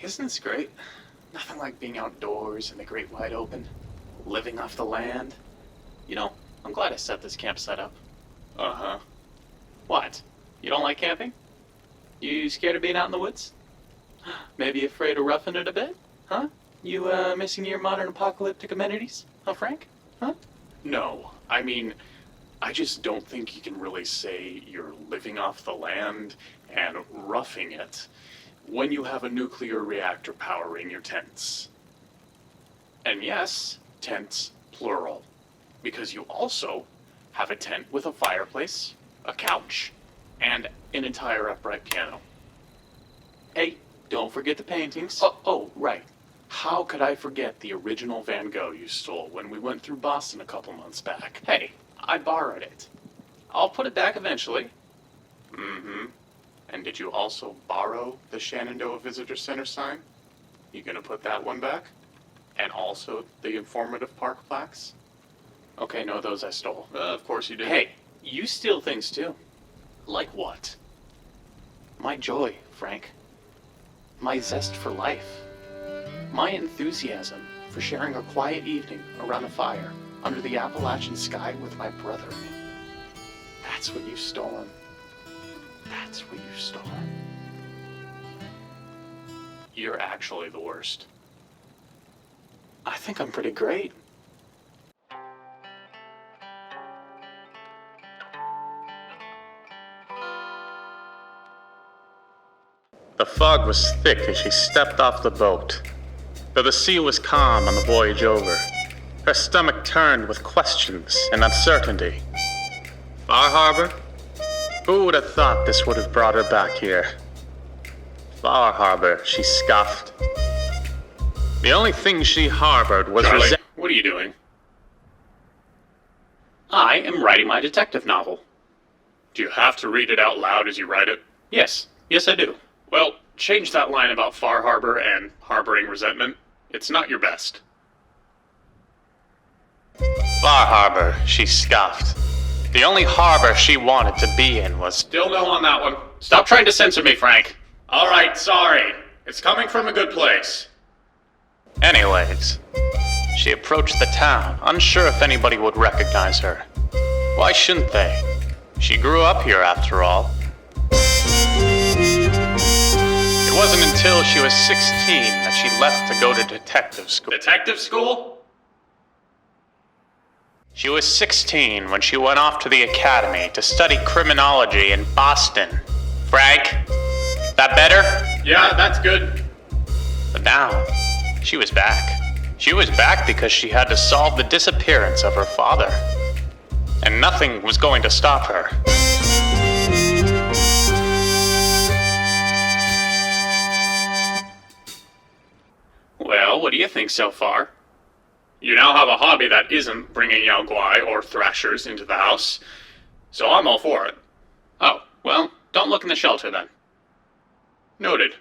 Isn't this great? Nothing like being outdoors in the great wide open, living off the land. You know, I'm glad I set this campsite up. Uh-huh. What? You don't like camping? You scared of being out in the woods? Maybe afraid of roughing it a bit? Huh? You, missing your modern apocalyptic amenities? Huh, Frank? Huh? No, I mean, I just don't think you can really say you're living off the land and roughing it when you have a nuclear reactor powering your tents. And yes, tents, plural, because you also have a tent with a fireplace, a couch, and an entire upright piano. Hey, don't forget the paintings. Oh, right. How could I forget the original Van Gogh you stole when we went through Boston a couple months back? Hey, I borrowed it. I'll put it back eventually. Mm-hmm. And did you also borrow the Shenandoah Visitor Center sign? You gonna put that one back? And also the informative park plaques? Okay, no, those I stole. Of course you did. Hey, you steal things too. Like what? My joy, Frank. My zest for life. My enthusiasm for sharing a quiet evening around a fire under the Appalachian sky with my brother. That's what you've stolen. That's what you've stolen. You're actually the worst. I think I'm pretty great. The fog was thick as she stepped off the boat. Though the sea was calm on the voyage over, her stomach turned with questions and uncertainty. Far Harbor? Who would have thought this would have brought her back here? Far Harbor, she scoffed. The only thing she harbored was Charlie, what are you doing? I am writing my detective novel. Do you have to read it out loud as you write it? Yes I do. Well, change that line about Far Harbor and harboring resentment. It's not your best. Far Harbor, she scoffed. The only harbor she wanted to be in was... Still no on that one. Stop trying to censor me, Frank. All right, sorry. It's coming from a good place. Anyways, she approached the town, unsure if anybody would recognize her. Why shouldn't they? She grew up here after all. It wasn't until she was 16 that she left to go to detective school. Detective school? She was 16 when she went off to the academy to study criminology in Boston. Frank, that better? Yeah, that's good. But now, she was back. She was back because she had to solve the disappearance of her father. And nothing was going to stop her. Well, what do you think so far? You now have a hobby that isn't bringing Yao Guai or thrashers into the house, so I'm all for it. Oh, well, don't look in the shelter then. Noted.